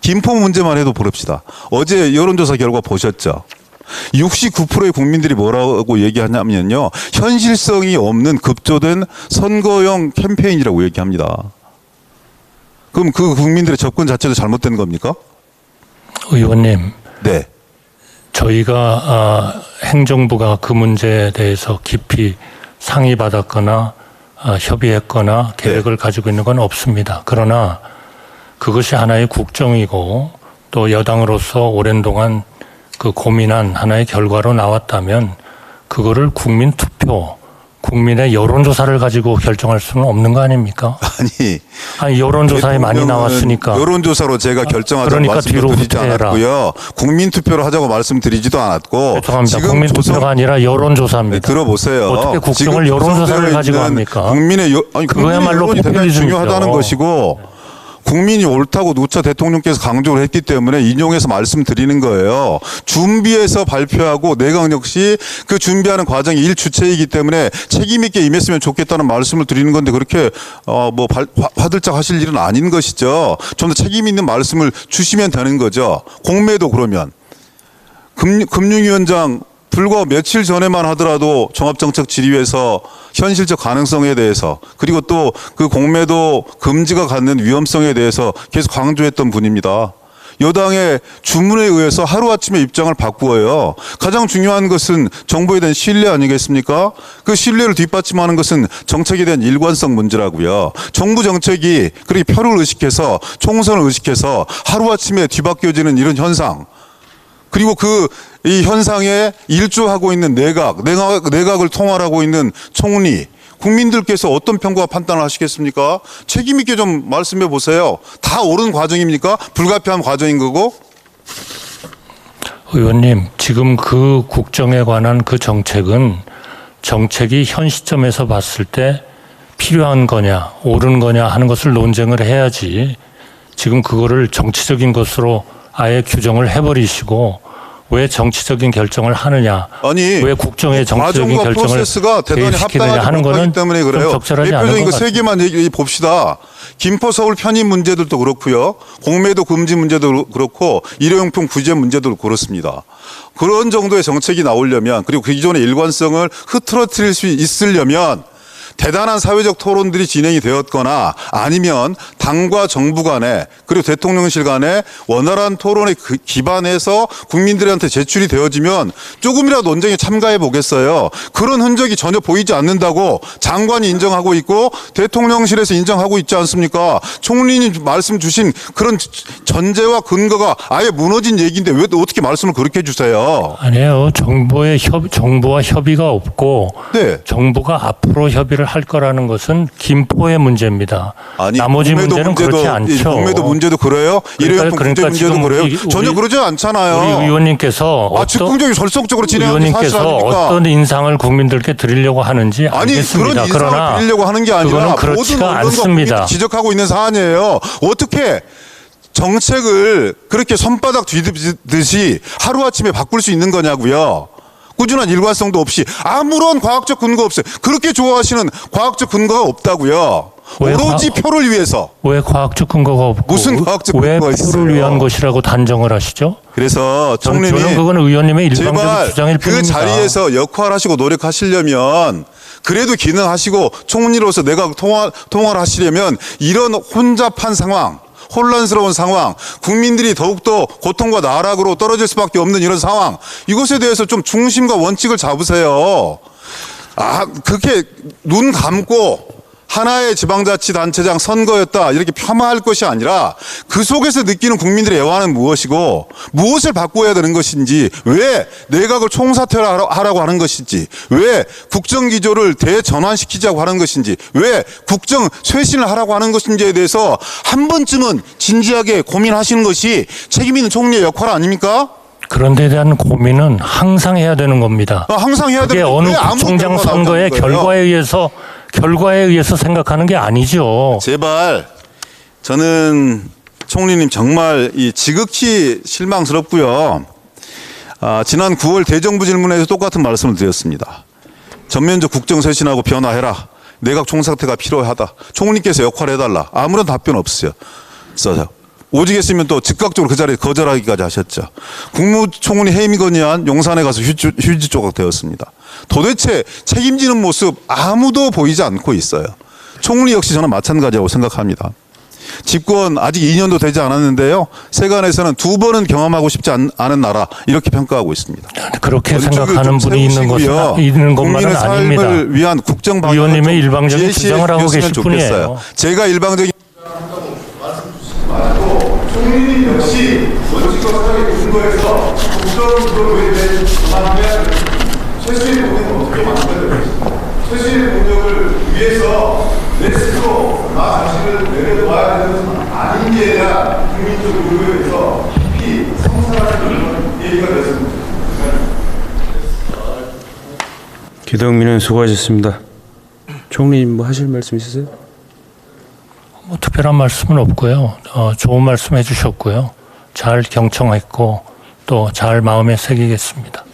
김포 문제만 해도 보릅시다. 어제 여론조사 결과 보셨죠? 69%의 국민들이 뭐라고 얘기하냐면요. 현실성이 없는 급조된 선거용 캠페인이라고 얘기합니다. 그럼 그 국민들의 접근 자체도 잘못된 겁니까? 의원님. 네. 저희가 행정부가 그 문제에 대해서 깊이 상의받았거나 협의했거나 계획을 가지고 있는 건 없습니다. 그러나 그것이 하나의 국정이고 또 여당으로서 오랜 동안 그 고민한 하나의 결과로 나왔다면 그거를 국민 투표, 국민의 여론조사를 가지고 결정할 수는 없는 거 아닙니까? 아니 여론조사에 많이 나왔으니까. 여론조사로 제가 결정하자고 그러니까 말씀드리지 않았고요. 국민투표를 하자고 말씀드리지도 않았고. 죄송합니다. 국민투표가 아니라 여론조사입니다. 네, 들어보세요. 어떻게 국정을 여론조사를 가지고 합니까? 국민의 그거야말로 여론이 대단히 포퓰리즘이죠. 중요하다는 것이고 국민이 옳다고 누차 대통령께서 강조를 했기 때문에 인용해서 말씀드리는 거예요. 준비해서 발표하고 내각 역시 그 준비하는 과정이 일주체이기 때문에 책임 있게 임했으면 좋겠다는 말씀을 드리는 건데 그렇게 화들짝 하실 일은 아닌 것이죠. 좀 더 책임 있는 말씀을 주시면 되는 거죠. 공매도 그러면 금융위원장 불과 며칠 전에만 하더라도 종합정책질의회에서 현실적 가능성에 대해서 그리고 또 그 공매도 금지가 갖는 위험성에 대해서 계속 강조했던 분입니다. 여당의 주문에 의해서 하루아침에 입장을 바꾸어요. 가장 중요한 것은 정부에 대한 신뢰 아니겠습니까? 그 신뢰를 뒷받침하는 것은 정책에 대한 일관성 문제라고요. 정부 정책이 그렇게 표를 의식해서 총선을 의식해서 하루아침에 뒤바뀌어지는 이런 현상 그리고 이 현상에 일조하고 있는 내각을 통할하고 있는 총리, 국민들께서 어떤 평가와 판단을 하시겠습니까? 책임 있게 좀 말씀해 보세요. 다 옳은 과정입니까? 불가피한 과정인 거고? 의원님, 지금 그 국정에 관한 그 정책이 현 시점에서 봤을 때 필요한 거냐, 옳은 거냐 하는 것을 논쟁을 해야지 지금 그거를 정치적인 것으로 아예 규정을 해버리시고 왜 정치적인 결정을 하느냐, 아니 왜 국정의 정치적인 결정을 프로세스가 대단히 대입시키느냐 하는 거는 때문에 그래요. 대표적인 거 세 개만 봅시다. 김포 서울 편입 문제들도 그렇고요. 공매도 금지 문제도 그렇고 일회용품 구제 문제도 그렇습니다. 그런 정도의 정책이 나오려면 그리고 그 기존의 일관성을 흐트러뜨릴 수 있으려면 대단한 사회적 토론들이 진행이 되었거나 아니면 당과 정부 간에 그리고 대통령실 간에 원활한 토론에 기반해서 국민들한테 제출이 되어지면 조금이라도 논쟁에 참가해 보겠어요. 그런 흔적이 전혀 보이지 않는다고 장관이 인정하고 있고 대통령실에서 인정하고 있지 않습니까? 총리님 말씀 주신 그런 전제와 근거가 아예 무너진 얘기인데 왜 어떻게 말씀을 그렇게 해주세요? 아니에요. 정부와 협의가 없고 네. 정부가 앞으로 협의를 할 거라는 것은 김포의 문제입니다. 아니, 나머지 문제는 그렇지 않죠. 공매도 문제도 그래요? 일회용품 구제 문제도 그래요? 전혀 그러지 않잖아요. 우리 의원님께서 즉흥적이 절속적으로 진행하는 게 사실 의원님께서 아닙니까? 어떤 인상을 국민들께 드리려고 하는지 알겠습니다. 그런 인상을 드리려고 하는 게 아니라 그거는 그렇지가 않습니다. 지적하고 있는 사안이에요. 어떻게 정책을 그렇게 손바닥 뒤집듯이 하루아침에 바꿀 수 있는 거냐고요. 꾸준한 일관성도 없이 아무런 과학적 근거 없어요. 그렇게 좋아하시는 과학적 근거가 없다고요. 오로지 표를 위해서. 왜 과학적 근거가 없고 무슨 과학적 왜 근거가 있어요? 표를 위한 것이라고 단정을 하시죠? 그래서 저는 총리님 그건 의원님의 일방적인 제발 주장일 그 뿐입니다. 자리에서 역할하시고 노력하시려면 그래도 기능하시고 총리로서 내가 통화를 하시려면 이런 혼잡한 상황 혼란스러운 상황, 국민들이 더욱더 고통과 나락으로 떨어질 수밖에 없는 이런 상황, 이것에 대해서 좀 중심과 원칙을 잡으세요. 그렇게 눈 감고 하나의 지방자치단체장 선거였다 이렇게 폄하할 것이 아니라 그 속에서 느끼는 국민들의 애환은 무엇이고 무엇을 바꿔야 되는 것인지 왜 내각을 총사퇴하라고 하는 것인지 왜 국정기조를 대전환시키자고 하는 것인지 왜 국정 쇄신을 하라고 하는 것인지에 대해서 한 번쯤은 진지하게 고민하시는 것이 책임 있는 총리의 역할 아닙니까? 그런 데 대한 고민은 항상 해야 되는 겁니다. 항상 해야 되는 그게 어느 구청장 선거의 결과에 의해서 생각하는 게 아니죠. 제발 저는 총리님 정말 지극히 실망스럽고요. 지난 9월 대정부 질문에서 똑같은 말씀을 드렸습니다. 전면적 국정쇄신하고 변화해라. 내각 총사퇴가 필요하다. 총리께서 역할을 해달라. 아무런 답변 없어요. 오직했으면 또 즉각적으로 그 자리에 거절하기까지 하셨죠. 국무총리 해임 건의안 용산에 가서 휴지 조각 되었습니다. 도대체 책임지는 모습 아무도 보이지 않고 있어요. 총리 역시 저는 마찬가지라고 생각합니다. 집권 아직 2년도 되지 않았는데요. 세간에서는 2번은 경험하고 싶지 않은 나라 이렇게 평가하고 있습니다. 그렇게 생각하는 좀 분이 있는 것만은 국민의 아닙니다. 삶을 위한 국정 방향을 의원님의 좀 일방적인 제시해 주장을 하고 주셨으면 계실 좋겠어요. 뿐이에요. 제가 일방적인 말고 총리님 역시 원칙과 사회 근거에서 국정 기록에 대해 전환하면 최수의 공력을 어떻게 만들어야 되겠습니까? 최수의 공력을 위해서 내 스스로 나 자신을 내려놓아야 되는 것은 아닌지에 대한 국민적 의료에 대해서 깊이 성찰하는 그런 얘기가 됐습니다. 기동민은 수고하셨습니다. 총리님 뭐 하실 말씀 있으세요? 뭐 특별한 말씀은 없고요. 좋은 말씀 해주셨고요. 잘 경청했고 또 잘 마음에 새기겠습니다.